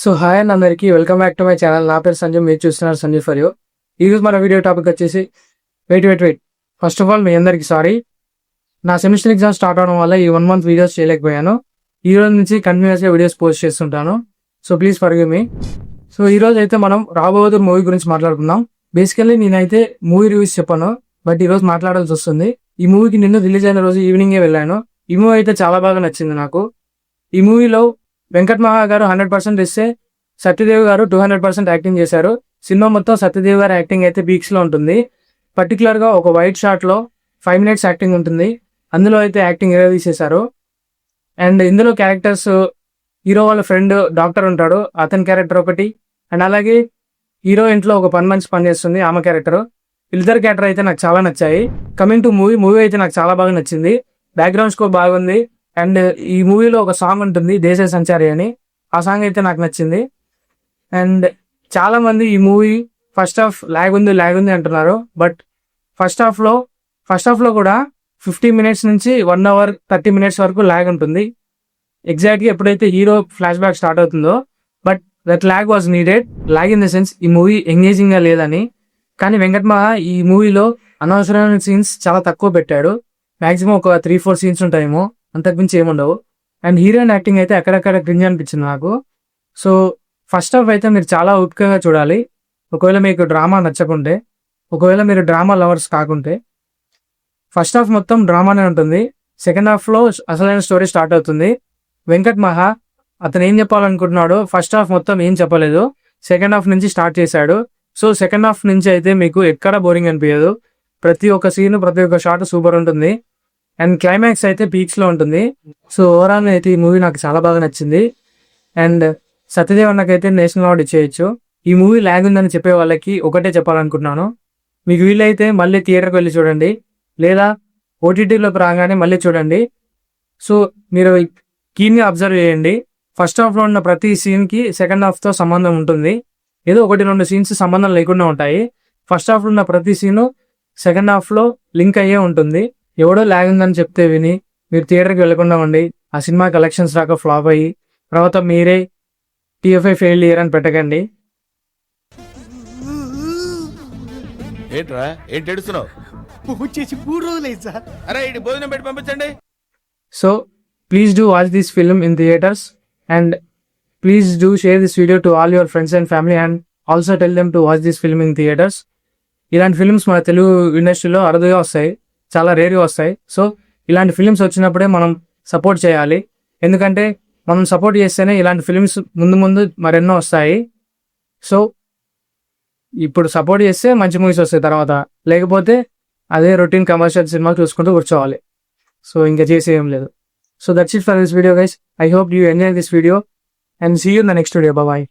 So hi and అందరికీ welcome back to my channel. నా పేరు సంజయ్, మీరు చూస్తున్నారు సంజయ్ ఫర్ యూ. ఈరోజు మన వీడియో టాపిక్ వచ్చేసి వెయిట్. ఫస్ట్ ఆఫ్ ఆల్ మీ అందరికీ సారీ, నా సెమిస్టర్ ఎగ్జామ్ స్టార్ట్ అవడం వల్ల ఈ 1 month వీడియోస్ చేయలేకపోయాను. ఈ రోజు నుంచి కంటిన్యూస్గా వీడియోస్ పోస్ట్ చేస్తుంటాను. So please forgive me. So ఈ రోజు అయితే మనం రాబోయే మూవీ గురించి మాట్లాడుకుందాం. బేసికల్లీ నేనైతే మూవీ రివ్యూస్ చెప్పాను, బట్ ఈ రోజు మాట్లాడాల్సి వస్తుంది. ఈ మూవీకి నిన్న రిలీజ్ అయిన రోజు ఈవినింగే వెళ్ళాను. ఈ మూవీ అయితే చాలా బాగా నచ్చింది నాకు. ఈ మూవీలో వెంకట్ మహా గారు 100% ఇస్తే సత్యదేవ్ గారు 200% యాక్టింగ్ చేశారు. సినిమా మొత్తం సత్యదేవ్ గారి యాక్టింగ్ అయితే పీక్స్ లో ఉంటుంది. పర్టికులర్ గా ఒక వైట్ షాట్ లో 5 minutes యాక్టింగ్ ఉంటుంది. అందులో అయితే యాక్టింగ్ తీసేశారు. అండ్ ఇందులో క్యారెక్టర్స్, హీరో వాళ్ళ ఫ్రెండ్ డాక్టర్ ఉంటాడు, అతని క్యారెక్టర్ ఒకటి. అండ్ అలాగే హీరో ఇంట్లో ఒక పని మనిషి పనిచేస్తుంది, ఆమె క్యారెక్టర్. వీళ్ళిద్దరు క్యారెక్టర్ అయితే నాకు చాలా నచ్చాయి. కమింగ్ టు మూవీ అయితే నాకు చాలా బాగా నచ్చింది. బ్యాక్గ్రౌండ్ స్కోర్ బాగుంది. అండ్ ఈ మూవీలో ఒక సాంగ్ ఉంటుంది, దేశ సంచారి అని. ఆ సాంగ్ అయితే నాకు నచ్చింది. అండ్ చాలా మంది ఈ మూవీ ఫస్ట్ హాఫ్ లాగ్ ఉంది అంటున్నారు. బట్ ఫస్ట్ హాఫ్ లో కూడా 50 minutes నుంచి 1 hour 30 minutes వరకు లాగ్ ఉంటుంది. ఎగ్జాక్ట్గా ఎప్పుడైతే హీరో ఫ్లాష్ బ్యాక్ స్టార్ట్ అవుతుందో. But that lag was needed. Lag in the sense ఈ మూవీ ఎంగేజింగ్ గా లేదని. కానీ వెంకట్ మహా ఈ మూవీలో అనవసరమైన సీన్స్ చాలా తక్కువ పెట్టాడు. మాక్సిమం ఒక 3-4 సీన్స్ ఉంటాయేమో, అంతకుమించి ఏముండవు. అండ్ హీరోయిన్ యాక్టింగ్ అయితే అక్కడక్కడ క్రింజ్ అనిపించింది నాకు. సో ఫస్ట్ హాఫ్ అయితే మీరు చాలా ఓపికగా చూడాలి. ఒకవేళ మీకు డ్రామా నచ్చకుంటే, ఒకవేళ మీరు డ్రామా లవర్స్ కాకుంటే. ఫస్ట్ హాఫ్ మొత్తం డ్రామానే ఉంటుంది. సెకండ్ హాఫ్ లో అసలైన స్టోరీ స్టార్ట్ అవుతుంది. వెంకట్ మహా అతను ఏం చెప్పాలనుకుంటున్నాడో ఫస్ట్ హాఫ్ మొత్తం ఏం చెప్పలేదు, సెకండ్ హాఫ్ నుంచి స్టార్ట్ చేశాడు. సో సెకండ్ హాఫ్ నుంచి అయితే మీకు ఎక్కడ బోరింగ్ అనిపించదు. ప్రతి ఒక్క సీన్, ప్రతి ఒక్క షాట్ సూపర్ ఉంటుంది. అండ్ క్లైమాక్స్ అయితే పీక్స్ లో ఉంటుంది. సో ఓవరాల్ అయితే ఈ మూవీ నాకు చాలా బాగా నచ్చింది. అండ్ సత్యదేవ్ అన్నకైతే నేషనల్ అవార్డు ఇచ్చేయచ్చు. ఈ మూవీ లాగ్ ఉందని చెప్పే వాళ్ళకి ఒకటే చెప్పాలనుకుంటున్నాను, మీకు వీలైతే మళ్ళీ థియేటర్కి వెళ్ళి చూడండి, లేదా ఓటీటీలోకి రాగానే మళ్ళీ చూడండి. సో మీరు కీన్గా అబ్జర్వ్ చేయండి. ఫస్ట్ హాఫ్ లో ఉన్న ప్రతి సీన్ కి సెకండ్ హాఫ్ తో సంబంధం ఉంటుంది. ఏదో 1-2 సీన్స్ సంబంధం లేకుండా ఉంటాయి. ఫస్ట్ హాఫ్ లో ఉన్న ప్రతి సీను సెకండ్ హాఫ్ లో లింక్ అయ్యే ఉంటుంది. ఎవడో లాగ్ ఉందని చెప్తే విని మీరు థియేటర్కి వెళ్ళకుండా ఉండి ఆ సినిమా కలెక్షన్స్ రాక ఫ్లాప్ అయ్యి తర్వాత మీరే TFI ఫెయిల్ ఇయర్ అని పెట్టకండి. ఏంట్రా ఏంటి ఏడుస్తున్నావు? వచ్చేసి 3 రోజులైంది సార్. అరే ఇటు భోజనం పెట్టి పంపించండి. So please do watch this film in theatres and please do share this video to all your friends and family and also tell them to watch this film in theatres. ఇలాంటి films మన తెలుగు ఇండస్ట్రీలో అరుదుగా వస్తాయి, చాలా రేర్గా వస్తాయి. So ఇలాంటి films వచ్చినప్పుడే మనం సపోర్ట్ చేయాలి. ఎందుకంటే మనం సపోర్ట్ చేస్తేనే ఇలాంటి ఫిల్మ్స్ ముందు మరెన్నో వస్తాయి. సో ఇప్పుడు సపోర్ట్ చేస్తే మంచి మూవీస్ వస్తాయి తర్వాత, లేకపోతే అదే రొటీన్ కమర్షియల్ సినిమా చూసుకుంటూ కూర్చోవాలి. సో ఇంకా చేసేయం లేదు. So that's it for this video guys. I hope you enjoy this video and see you in the next video. Bye.